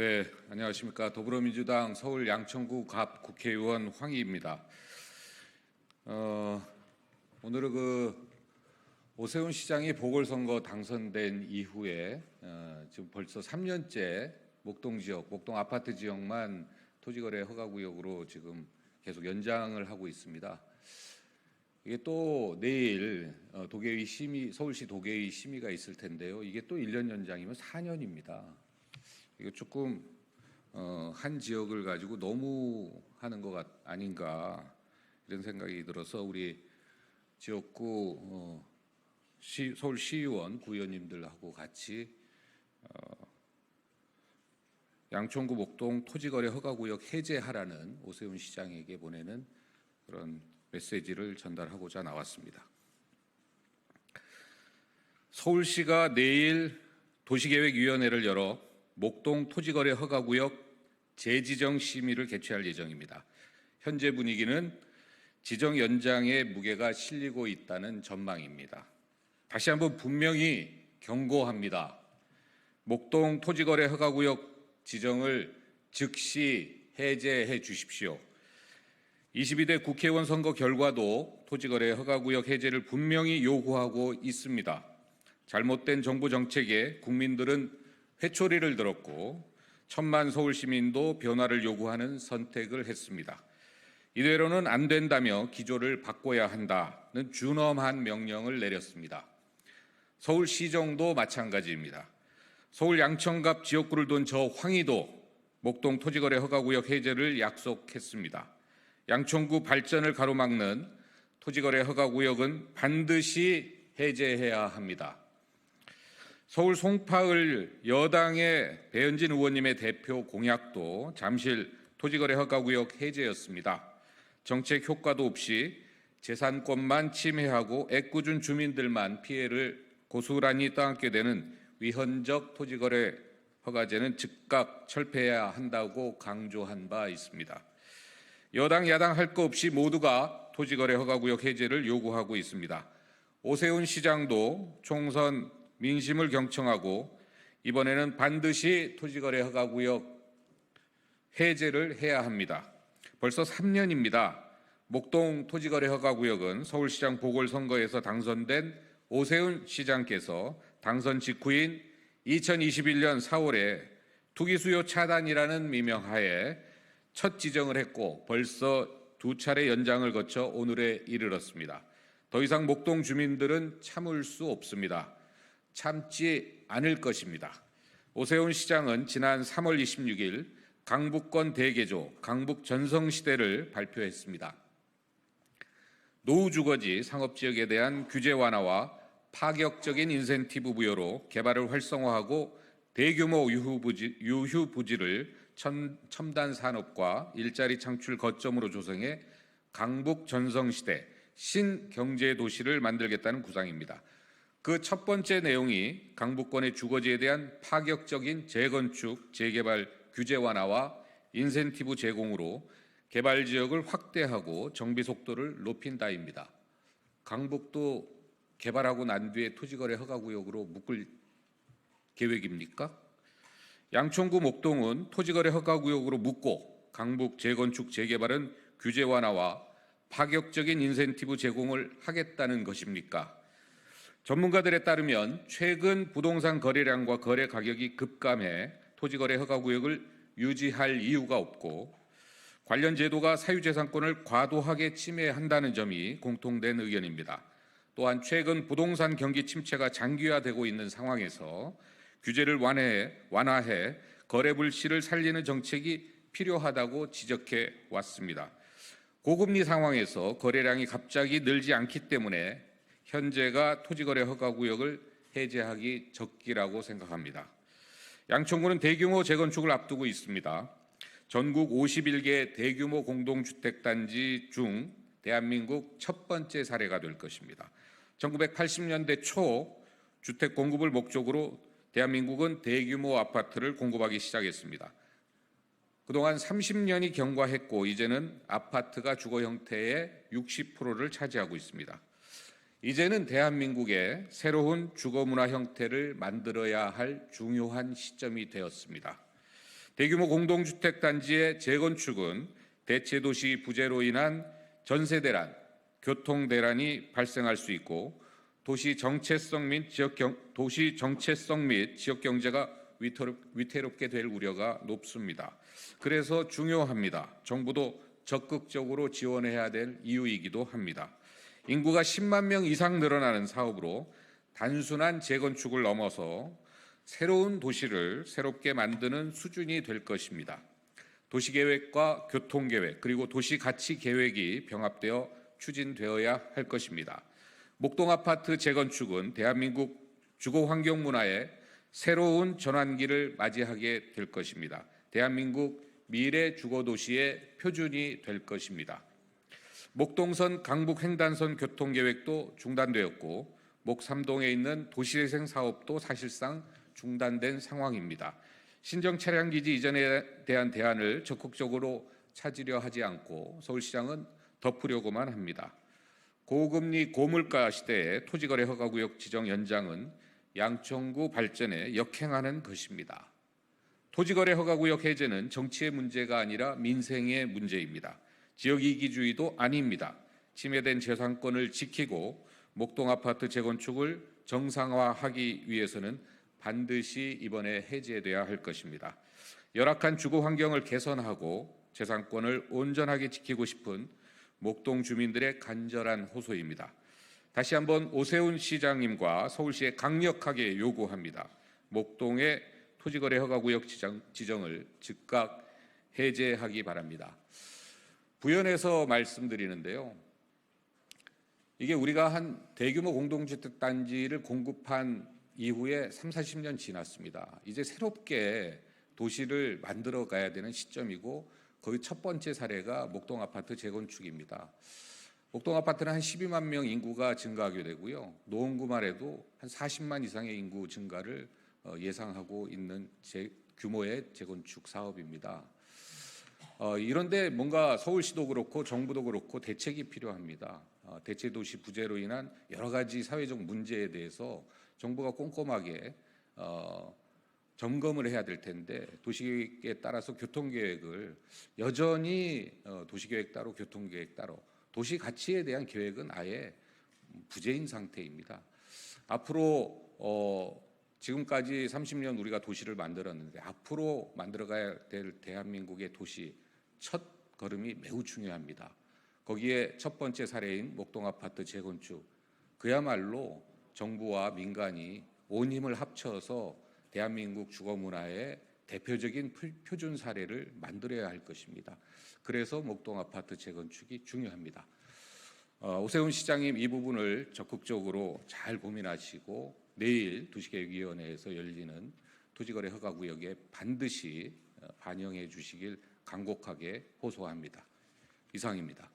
네, 안녕하십니까. 더불어민주당 서울 양천구 갑 국회의원 황희입니다. 오늘은 오세훈 시장이 보궐선거 당선된 이후에 지금 벌써 3년째 목동 지역, 목동 아파트 지역만 토지거래 허가구역으로 지금 계속 연장을 하고 있습니다. 이게 또 내일 도계위 심의, 서울시 도계위 심의가 있을 텐데요. 이게 또 1년 연장이면 4년입니다. 이거 조금 한 지역을 가지고 너무 하는 것 아닌가 이런 생각이 들어서 우리 지역구 서울시의원 구의원님들하고 같이 양천구 목동 토지거래 허가구역 해제하라는 오세훈 시장에게 보내는 그런 메시지를 전달하고자 나왔습니다. 서울시가 내일 도시계획위원회를 열어 목동 토지거래 허가구역 재지정 심의를 개최할 예정입니다. 현재 분위기는 지정 연장에 무게가 실리고 있다는 전망입니다. 다시 한번 분명히 경고합니다. 목동 토지거래 허가구역 지정을 즉시 해제해 주십시오. 22대 국회의원 선거 결과도 토지거래 허가구역 해제를 분명히 요구하고 있습니다. 잘못된 정부 정책에 국민들은 회초리를 들었고 천만 서울 시민도 변화를 요구하는 선택을 했습니다. 이대로는 안 된다며 기조를 바꿔야 한다는 준엄한 명령을 내렸습니다. 서울시정도 마찬가지입니다. 서울 양천갑 지역구를 둔 저 황희도 목동 토지거래 허가구역 해제를 약속했습니다. 양천구 발전을 가로막는 토지거래 허가구역은 반드시 해제해야 합니다. 서울 송파을 여당의 배현진 의원님의 대표 공약도 잠실 토지거래 허가구역 해제였습니다. 정책 효과도 없이 재산권만 침해하고 애꿎은 주민들만 피해를 고스란히 떠안게 되는 위헌적 토지거래 허가제는 즉각 철폐해야 한다고 강조한 바 있습니다. 여당 야당 할 거 없이 모두가 토지거래 허가구역 해제를 요구하고 있습니다. 오세훈 시장도 총선 민심을 경청하고 이번에는 반드시 토지거래 허가구역 해제를 해야 합니다. 벌써 3년입니다. 목동 토지거래 허가구역은 서울시장 보궐선거에서 당선된 오세훈 시장께서 당선 직후인 2021년 4월에 투기수요 차단이라는 미명하에 첫 지정을 했고 벌써 2차례 연장을 거쳐 오늘에 이르렀습니다. 더 이상 목동 주민들은 참을 수 없습니다. 참지 않을 것입니다. 오세훈 시장은 지난 3월 26일 강북권 대개조, 강북 전성시대를 발표했습니다. 노후주거지 상업지역에 대한 규제 완화와 파격적인 인센티브 부여로 개발을 활성화하고 대규모 유휴부지를 첨단 산업과 일자리 창출 거점으로 조성해 강북 전성시대 신경제도시를 만들겠다는 구상입니다. 그 첫 번째 내용이 강북권의 주거지에 대한 파격적인 재건축, 재개발 규제 완화와 인센티브 제공으로 개발 지역을 확대하고 정비 속도를 높인다입니다. 강북도 개발하고 난 뒤에 토지거래 허가구역으로 묶을 계획입니까? 양천구 목동은 토지거래 허가구역으로 묶고 강북 재건축 재개발은 규제 완화와 파격적인 인센티브 제공을 하겠다는 것입니까? 전문가들에 따르면 최근 부동산 거래량과 거래 가격이 급감해 토지거래 허가구역을 유지할 이유가 없고 관련 제도가 사유재산권을 과도하게 침해한다는 점이 공통된 의견입니다. 또한 최근 부동산 경기 침체가 장기화되고 있는 상황에서 규제를 완화해 거래 불씨를 살리는 정책이 필요하다고 지적해 왔습니다. 고금리 상황에서 거래량이 갑자기 늘지 않기 때문에 현재가 토지거래 허가구역을 해제하기 적기라고 생각합니다. 양천구는 대규모 재건축을 앞두고 있습니다. 전국 51개 대규모 공동주택단지 중 대한민국 첫 번째 사례가 될 것입니다. 1980년대 초 주택 공급을 목적으로 대한민국은 대규모 아파트를 공급하기 시작했습니다. 그동안 30년이 경과했고 이제는 아파트가 주거 형태의 60%를 차지하고 있습니다. 이제는 대한민국의 새로운 주거 문화 형태를 만들어야 할 중요한 시점이 되었습니다. 대규모 공동주택 단지의 재건축은 대체도시 부재로 인한 전세 대란, 교통 대란이 발생할 수 있고 도시 정체성 및 지역 경제가 위태롭게 될 우려가 높습니다. 그래서 중요합니다. 정부도 적극적으로 지원해야 될 이유이기도 합니다. 인구가 10만 명 이상 늘어나는 사업으로 단순한 재건축을 넘어서 새로운 도시를 새롭게 만드는 수준이 될 것입니다. 도시계획과 교통계획 그리고 도시가치계획이 병합되어 추진되어야 할 것입니다. 목동아파트 재건축은 대한민국 주거환경문화의 새로운 전환기를 맞이하게 될 것입니다. 대한민국 미래 주거도시의 표준이 될 것입니다. 목동선 강북횡단선 교통계획도 중단되었고 목삼동에 있는 도시재생 사업도 사실상 중단된 상황입니다. 신정 차량기지 이전에 대한 대안을 적극적으로 찾으려 하지 않고 서울시장은 덮으려고만 합니다. 고금리 고물가 시대에 토지거래 허가구역 지정 연장은 양천구 발전에 역행하는 것입니다. 토지거래 허가구역 해제는 정치의 문제가 아니라 민생의 문제입니다. 지역이기주의도 아닙니다. 침해된 재산권을 지키고 목동아파트 재건축을 정상화하기 위해서는 반드시 이번에 해제돼야 할 것입니다. 열악한 주거 환경을 개선하고 재산권을 온전하게 지키고 싶은 목동 주민들의 간절한 호소입니다. 다시 한번 오세훈 시장님과 서울시에 강력하게 요구합니다. 목동의 토지거래 허가구역 지정을 즉각 해제하기 바랍니다. 부연해서 말씀드리는데요. 이게 우리가 한 대규모 공동주택 단지를 공급한 이후에 3, 40년 지났습니다. 이제 새롭게 도시를 만들어 가야 되는 시점이고 거의 첫 번째 사례가 목동 아파트 재건축입니다. 목동 아파트는 한 12만 명 인구가 증가하게 되고요. 노원구만 해도 한 40만 이상의 인구 증가를 예상하고 있는 규모의 재건축 사업입니다. 이런데 뭔가 서울시도 그렇고 정부도 그렇고 대책이 필요합니다. 대체도시 부재로 인한 여러 가지 사회적 문제에 대해서 정부가 꼼꼼하게 점검을 해야 될 텐데 도시계획에 따라서 교통계획을 여전히 도시계획 따로 교통계획 따로 도시 가치에 대한 계획은 아예 부재인 상태입니다. 앞으로 지금까지 30년 우리가 도시를 만들었는데 앞으로 만들어가야 될 대한민국의 도시 첫 걸음이 매우 중요합니다. 거기에 첫 번째 사례인 목동 아파트 재건축 그야말로 정부와 민간이 온 힘을 합쳐서 대한민국 주거 문화의 대표적인 표준 사례를 만들어야 할 것입니다. 그래서 목동 아파트 재건축이 중요합니다. 오세훈 시장님 이 부분을 적극적으로 잘 고민하시고 내일 도시계획위원회에서 열리는 토지거래 허가구역에 반드시 반영해 주시길 간곡하게 호소합니다. 이상입니다.